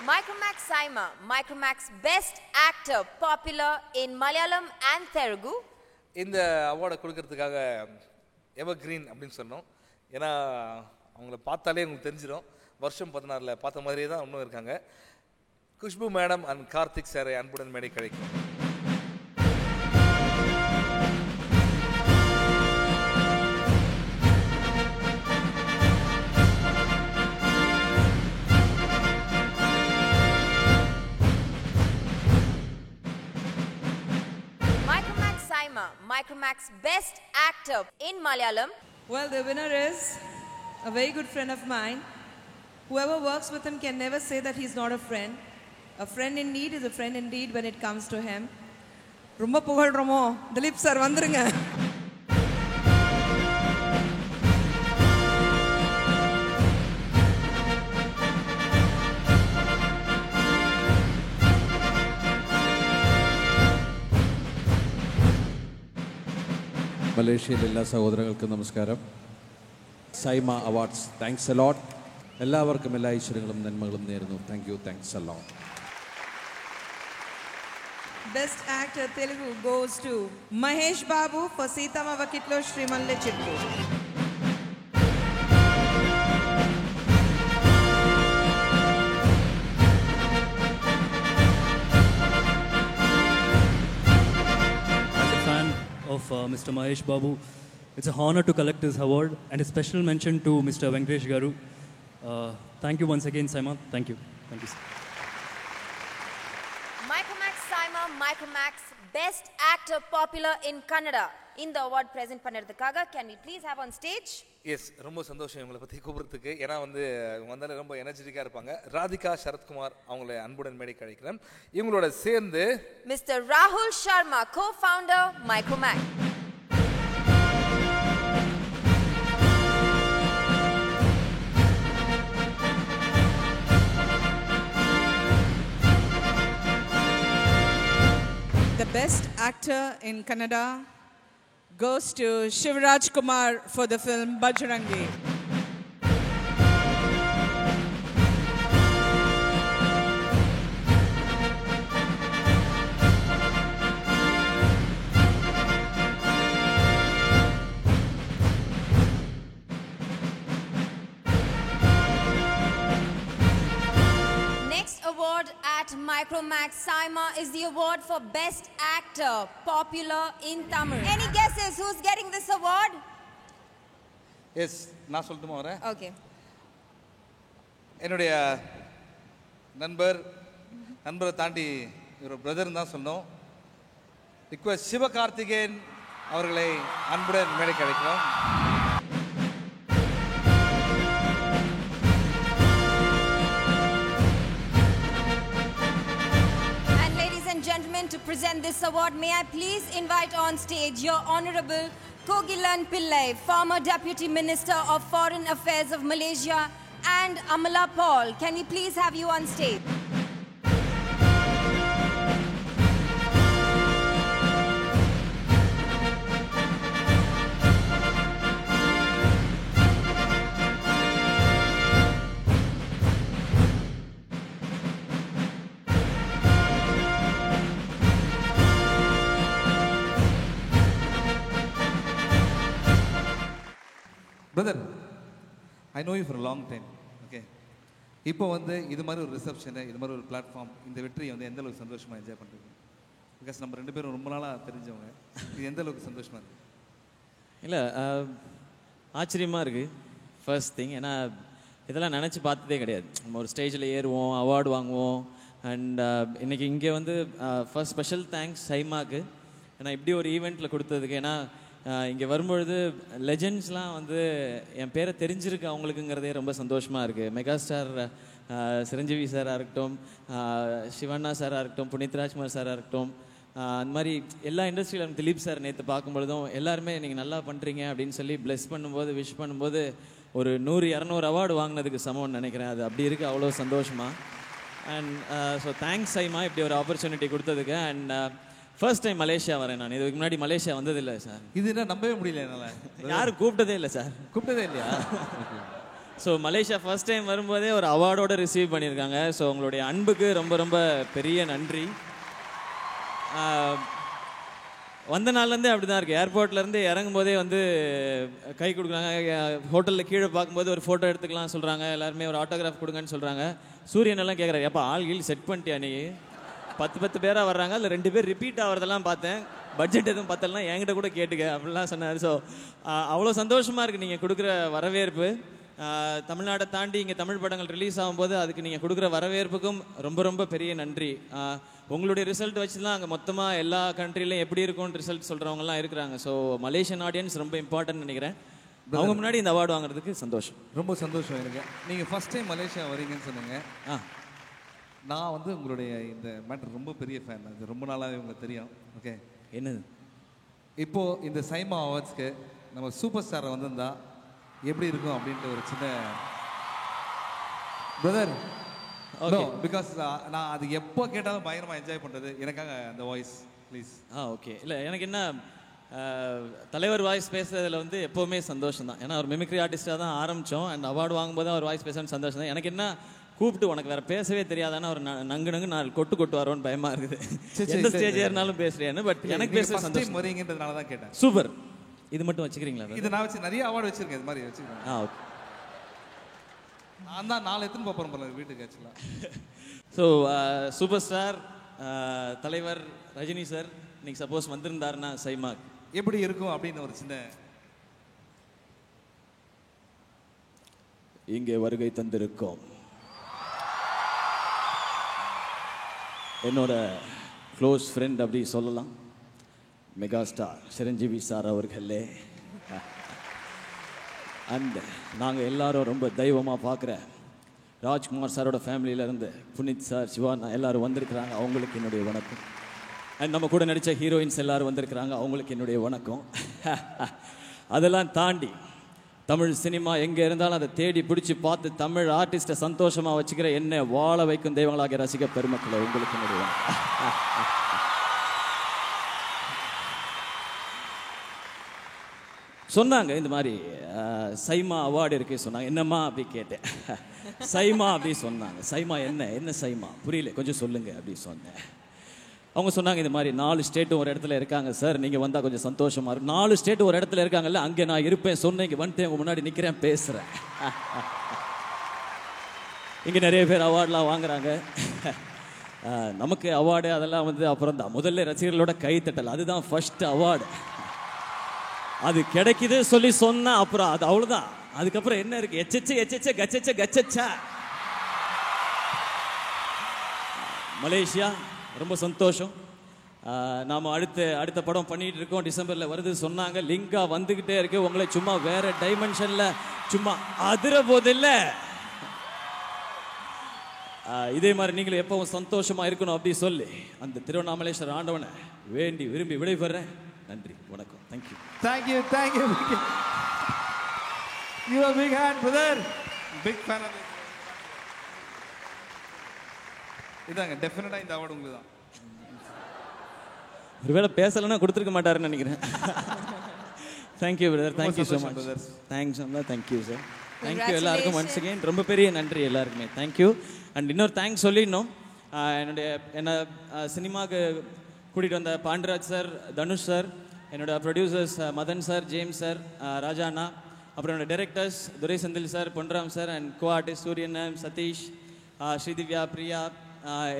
Micromax Saima, Micromax Best Actor, popular in Malayalam and Telugu. இந்த அவார்டை கொடுக்கறதுக்காக evergreen அப்படின்னு சொன்னோம். ஏன்னா அவங்கள பார்த்தாலே உங்களுக்கு தெரிஞ்சிடும். வருஷம் 16 பார்த்த மாதிரியே தான் இன்னும் இருக்காங்க. குஷ்பு மேடம் அண்ட் கார்த்திக் சாரை அன்புடன் மேடை கிடைக்கும். Micromax Best Actor in Malayalam. Well, the winner is a very good friend of mine. Whoever works with him can never say that he's not a friend. A friend in need is a friend indeed when it comes to him. Rumba pugalromo Dilip sir vandrunga. മലേഷ്യയിലെ എല്ലാ സഹോദരങ്ങൾക്കും നമസ്കാരം. Saima awards thanks a lot. എല്ലാവർക്കും എല്ലാ ഐശ്വര്യങ്ങളും നന്മകളും നേരുന്നു. Thank you, thanks a lot. Best actor Telugu goes to Mahesh Babu for Seetama Vakitlo Shrimalle Chittu. Of Mr. Mahesh Babu. It's an honor to collect this award and a special mention to Mr. Venkatesh Garu. Thank you once again, Saima. Thank you. Thank you, sir. Micromax Saima, Micromax Best Actor Popular in Kannada. In the award present பண்ணதுக்காக can we please have on stage? Yes, ரொம்ப சந்தோஷம் இவங்களை பற்றி கூப்பிடுறதுக்கு. ஏன்னா வந்தாலே ரொம்ப எனர்ஜெட்டிக்காக இருப்பாங்க. ராதிகா சரத்குமார் அவங்களை அன்புடன் மேடை கழிக்கிறேன். இவங்களோட சேர்ந்து Mr. Rahul Sharma, co-founder Micromax. The best actor in Kannada goes to Shivraj Kumar for the film Bajrangi. Next award at Micromax Saima is the award for Best Actor Popular in Tamil. Any guesses who's getting this award? Yes, நான் சொல்லட்டுமா வரேன்? Okay. என்னுடைய நண்பரை தாண்டி இவர் பிரதர்னு தான் சொன்னோம். Request Sivakarthikeyan அவர்களை அன்புடன் மேடை கிடைக்கிறோம். Gentlemen, to present this award, may I please invite on stage your Honorable Kogilan Pillai, former Deputy Minister of Foreign Affairs of Malaysia, and Amala Paul. Can we please have you on stage? Brother, I know you for long time. Okay, இப்போ இது மாதிரி ஒரு reception, இது மாதிரி ஒரு platform, இந்த வெற்றியை எந்த அளவுக்கு சந்தோஷமாக என்ஜாய் பண்ணுறீங்க? பிகாஸ் நம்ம 2 பேரும் ரொம்ப நாளாக தெரிஞ்சவங்க. இது எந்த அளவுக்கு சந்தோஷமாக இருக்குது? இல்லை, ஆச்சரியமாக இருக்குது ஃபர்ஸ்ட் திங். ஏன்னா இதெல்லாம் நினச்சி பார்த்ததே கிடையாது. நம்ம ஒரு ஸ்டேஜில் ஏறுவோம், அவார்டு வாங்குவோம். அண்ட் இன்றைக்கி இங்கே ஃபர்ஸ்ட் ஸ்பெஷல் தேங்க்ஸ் சைமாக்கு. ஏன்னா இப்படி ஒரு ஈவெண்ட்டில் கொடுத்ததுக்கு. ஏன்னா இங்கே வரும்பொழுது லெஜெண்ட்ஸ்லாம் என் பேரை தெரிஞ்சிருக்கு அவங்களுக்குங்கிறதே ரொம்ப சந்தோஷமாக இருக்குது. மெகாஸ்டார் சிரஞ்சீவி சாராக இருக்கட்டும், சிவண்ணா சாராக இருக்கட்டும், புனித் ராஜ்குமார் சாராக இருக்கட்டும், அந்த மாதிரி எல்லா இண்டஸ்ட்ரியிலும் திலீப் சார் நேற்று பார்க்கும்பொழுதும் எல்லாருமே நீங்கள் நல்லா பண்ணுறீங்க அப்படின்னு சொல்லி ப்ளெஸ் பண்ணும்போது, விஷ் பண்ணும்போது ஒரு 100-200 அவார்டு வாங்கினதுக்கு சமம்னு நினைக்கிறேன். அது அப்படி இருக்குது, அவ்வளோ சந்தோஷமாக. அண்ட் ஸோ தேங்க்ஸ் சைமா இப்படி ஒரு ஆப்பர்ச்சுனிட்டி கொடுத்ததுக்கு. அண்ட் ஃபர்ஸ்ட் டைம் மலேசியா வரேன் நான். இதுக்கு முன்னாடி மலேசியா வந்ததில்லை சார். இது என்ன நம்பவே முடியல என்னால். யாரும் கூப்பிட்டதே இல்லை சார். கூப்பிட்டதே இல்லையா? ஸோ மலேசியா ஃபர்ஸ்ட் டைம் வரும்போதே ஒரு அவார்டோடு ரிசீவ் பண்ணியிருக்காங்க. ஸோ உங்களுடைய அன்புக்கு ரொம்ப ரொம்ப பெரிய நன்றி. வந்த நாள்லேருந்தே அப்படி தான் இருக்குது. ஏர்போர்ட்லேருந்து இறங்கும் போதே வந்து கை கொடுக்குறாங்க. ஹோட்டலில் கீழே பார்க்கும்போது ஒரு ஃபோட்டோ எடுத்துக்கலாம் சொல்கிறாங்க. எல்லாருமே ஒரு ஆட்டோகிராஃப் கொடுங்கன்னு சொல்கிறாங்க. சூரியன் எல்லாம் கேட்குறாரு, எப்போ ஆள் கீழ் செட் பண்ணிட்டியா நீ? 10 பேராக வர்றாங்க, அதில் 2 பேர் ரிப்பீட் ஆகிறதெல்லாம் பார்த்தேன். பட்ஜெட் எதுவும் பத்தலாம் என்கிட்ட கூட கேட்டுக்க அப்படிலாம் சொன்னார். ஸோ அவ்வளோ சந்தோஷமாக இருக்குது நீங்கள் கொடுக்குற வரவேற்பு. தமிழ்நாட்டை தாண்டி இங்கே தமிழ் படங்கள் ரிலீஸ் ஆகும்போது அதுக்கு நீங்கள் கொடுக்குற வரவேற்புக்கும் ரொம்ப ரொம்ப பெரிய நன்றி. உங்களுடைய ரிசல்ட் வச்சு தான் அங்கே மொத்தமாக எல்லா கண்ட்ரிலையும் எப்படி இருக்கும்னு ரிசல்ட் சொல்கிறவங்கலாம் இருக்கிறாங்க. ஸோ மலேசியன் ஆடியன்ஸ் ரொம்ப இம்பார்ட்டன்ட் நினைக்கிறேன். அவங்க முன்னாடி இந்த அவார்டு வாங்குறதுக்கு சந்தோஷம், ரொம்ப சந்தோஷம் எனக்கு. நீங்கள் ஃபஸ்ட் டைம் மலேசியா வரீங்கன்னு சொன்னீங்க. நான் வந்து உங்களுடைய இந்த மேட்டர் ரொம்ப பெரிய ஃபேன். அது ரொம்ப நாளாகவே உங்களுக்கு தெரியும். ஓகே, என்னது இப்போது இந்த சைமா அவார்ட்ஸ்க்கு நம்ம சூப்பர் ஸ்டாரை வந்திருந்தா எப்படி இருக்கும் அப்படின்ட்டு ஒரு சின்ன பிரதர். பிகாஸ் நான் அது எப்போ கேட்டாலும் பயங்கரமாக என்ஜாய் பண்ணுறது எனக்காக அந்த வாய்ஸ் ப்ளீஸ். ஓகே. இல்லை எனக்கு என்ன தலைவர் வாய்ஸ் பேசுறதுல வந்து எப்போவுமே சந்தோஷம் தான். ஏன்னா ஒரு மிமிக்ரி ஆர்டிஸ்டாக தான் ஆரம்பித்தோம். அண்ட் அவார்டு வாங்கும்போது அவர் வாய்ஸ் பேசணும்னு சந்தோஷம் தான். எனக்கு என்ன கூப்பிட்டு உனக்கு வேறு பேசவே தெரியாதானா ஒரு நங்கு நான் கொட்டு வரோன்னு பயமாக இருக்குது. எந்த ஸ்டேஜ் ஏறினாலும் பேசுகிறேன்னு. பட் எனக்கு பேச சந்தோஷம் வரீங்கன்றதுனால தான் கேட்டேன். சூப்பர். இது மட்டும் வச்சுக்கிறீங்களா? இது நான் வச்சு நிறைய அவார்டு வச்சுருக்கேன். இது மாதிரி வச்சுருக்கேன். ஓகே. நான் தான் 4 எத்தனை போகிறேன் போல வீட்டுக்கு ஆக்சுவலாக. ஸோ சூப்பர் ஸ்டார் தலைவர் ரஜினி சார் இன்னைக்கு சப்போஸ் வந்திருந்தாருன்னா சைமாக் எப்படி இருக்கும் அப்படின்னு ஒரு சின்ன இங்கே வருகை தந்திருக்கோம் என்னோட க்ளோஸ் ஃப்ரெண்ட் அப்படி சொல்லலாம், மெகா ஸ்டார் சிரஞ்சீவி சார் அவர்களே. அண்ட் நாங்கள் எல்லாரும் ரொம்ப தெய்வமாக பார்க்குற ராஜ்குமார் சாரோட ஃபேமிலியிலேருந்து புனித் சார், சிவானா எல்லாரும் வந்திருக்கிறாங்க. அவங்களுக்கு என்னுடைய வணக்கம். அண்ட் நம்ம கூட நடித்த ஹீரோயின்ஸ் எல்லாரும் வந்திருக்கிறாங்க. அவங்களுக்கு என்னுடைய வணக்கம். அதெல்லாம் தாண்டி தமிழ் சினிமா எங்கே இருந்தாலும் அதை தேடி பிடிச்சி பார்த்து தமிழ் ஆர்டிஸ்ட்டை சந்தோஷமாக வச்சுக்கிற என்ன வாழ வைக்கும் தெய்வங்களாகிய ரசிக பெருமக்களை உங்களுக்கு என்னுடைய வணக்கம். சொன்னாங்க இந்த மாதிரி சைமா அவார்டு இருக்கு சொன்னாங்க. என்னம்மா அப்படி கேட்டேன். சைமா அப்படி சொன்னாங்க. சைமா என்ன சைமா புரியல, கொஞ்சம் சொல்லுங்க அப்படி சொன்னேன். அவங்க சொன்னாங்க இந்த மாதிரி 4 ஸ்டேட்டும் ஒரு இடத்துல இருக்காங்க சார், நீங்கள் வந்தால் கொஞ்சம் சந்தோஷமா இருக்கும். 4 ஸ்டேட்டும் ஒரு இடத்துல இருக்காங்கல்ல, அங்கே நான் இருப்பேன் சொன்னேன். இங்கே வந்துட்டு உங்கள் முன்னாடி நிற்கிறேன் பேசுகிறேன். இங்கே நிறைய பேர் அவார்டெலாம் வாங்குறாங்க. நமக்கு அவார்டு அதெல்லாம் வந்து அப்புறம் தான். முதல்ல ரசிகர்களோட கைத்தட்டல் அதுதான் ஃபர்ஸ்ட் அவார்டு. அது கிடைக்குது சொல்லி சொன்னா அப்புறம் அது அவ்வளோதான். அதுக்கப்புறம் என்ன இருக்கு? எச்சச்ச கச்சச்சா. மலேசியா ரொம்ப சந்தோஷம். நாம் அடுத்த படம் பண்ணிட்டு இருக்கோம். டிசம்பரில் வருது சொன்னாங்க. லிங்காக வந்துக்கிட்டே இருக்கு. உங்களை சும்மா வேற டைமென்ஷனில் சும்மா அதிர போதில்ல. இதே மாதிரி நீங்களும் எப்பவும் சந்தோஷமா இருக்கணும் அப்படி சொல்லி அந்த திருவண்ணாமலேஸ்வரர் ஆண்டவனை வேண்டி விரும்பி விடைபெறேன். நன்றி, வணக்கம். Thank you. You are big hand, brother. Big fan of it. இதாங்க டெஃபினட்டா இந்த அவார்டு உங்களுக்கு தான். ஒருவேளை பேசலன்னா கொடுத்துருக்க மாட்டாருன்னு நினைக்கிறேன். Thank you brother. Thank you so much. Thanks thank you sir. Thank you எல்லாருக்கும் ஒன்ஸ் அகெயின் ரொம்ப பெரிய நன்றி எல்லாருக்குமே. தேங்க்யூ. அண்ட் இன்னொரு தேங்க்ஸ் சொல்லிடணும். என்ன சினிமாவுக்கு கூட்டிகிட்டு வந்த பாண்டராஜ் சார், தனுஷ் சார், என்னோட producers Madhan sir, James sir, Raja அண்ணா, அப்புறம் என்னோட directors Durai Senthil sir, Ponram sir, and co artist Suriyan, Sathish, Sri Divya, Priya,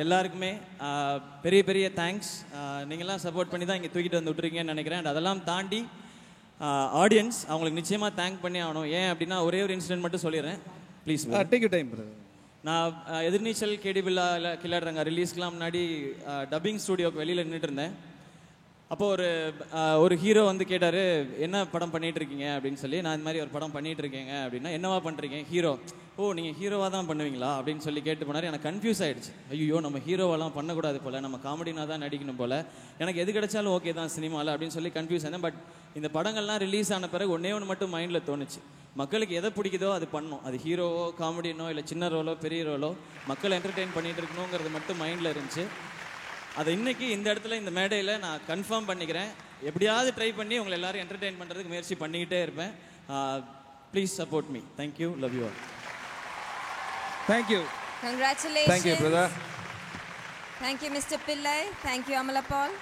எல்லாருக்குமே பெரிய பெரிய தேங்க்ஸ். நீங்கள்லாம் சப்போர்ட் பண்ணி தான் இங்கே தூக்கிட்டு வந்து விட்டுருக்கீங்கன்னு நினைக்கிறேன். அண்ட் அதெல்லாம் தாண்டி ஆடியன்ஸ் அவங்களுக்கு நிச்சயமாக தேங்க் பண்ணி ஆகணும். ஏன் அப்படின்னா ஒரே ஒரு இன்சிடென்ட் மட்டும் சொல்லிடுறேன் ப்ளீஸ். Take you time. நான் எதிர்நீச்சல் கேடிபில்லா கில்லாடுறாங்க ரிலீஸ்க்கெலாம் முன்னாடி டப்பிங் ஸ்டூடியோக்கு வெளியில் நின்றுட்டு இருந்தேன். அப்போது ஒரு ஹீரோ வந்து கேட்டார், என்ன படம் பண்ணிகிட்டு இருக்கீங்க அப்படின்னு சொல்லி. நான் இந்த மாதிரி ஒரு படம் பண்ணிகிட்டு இருக்கேங்க அப்படின்னா, என்னவா பண்ணுறீங்க? ஹீரோ. ஓ, நீங்கள் ஹீரோவாக தான் பண்ணுவீங்களா அப்படின்னு சொல்லி கேட்டு போனார். எனக்கு கன்ஃபியூஸ் ஆகிடுச்சு. ஐயோ, நம்ம ஹீரோவெல்லாம் பண்ணக்கூடாது போல், நம்ம காமெடினா தான் நடிக்கணும் போல், எனக்கு எது கிடைச்சாலும் ஓகே தான் சினிமாவில் அப்படின்னு சொல்லி கன்ஃபியூஸ் ஆனேன். பட் இந்த படங்கள்லாம் ரிலீஸ் ஆன பிறகு ஒன்றே மட்டும் மைண்டில் தோணுச்சு, மக்களுக்கு எதை பிடிக்குதோ அது பண்ணணும். அது ஹீரோவோ காமெடினோ இல்லை சின்ன ரோலோ பெரிய ரோலோ, மக்களை என்டர்டெயின் பண்ணிகிட்டு இருக்கணுங்கிறது மட்டும் மைண்டில் இருந்துச்சு. அதை இன்றைக்கி இந்த இடத்துல இந்த மேடையில் நான் கன்ஃபார்ம் பண்ணிக்கிறேன். எப்படியாவது ட்ரை பண்ணி உங்களை எல்லோரும் என்டர்டெயின் பண்ணுறதுக்கு முயற்சி பண்ணிக்கிட்டே இருப்பேன். Please support me. Thank you, love you all. Thank you. Congratulations. Thank you, brother. Thank you, Mr. Pillai. Thank you, Amala Paul.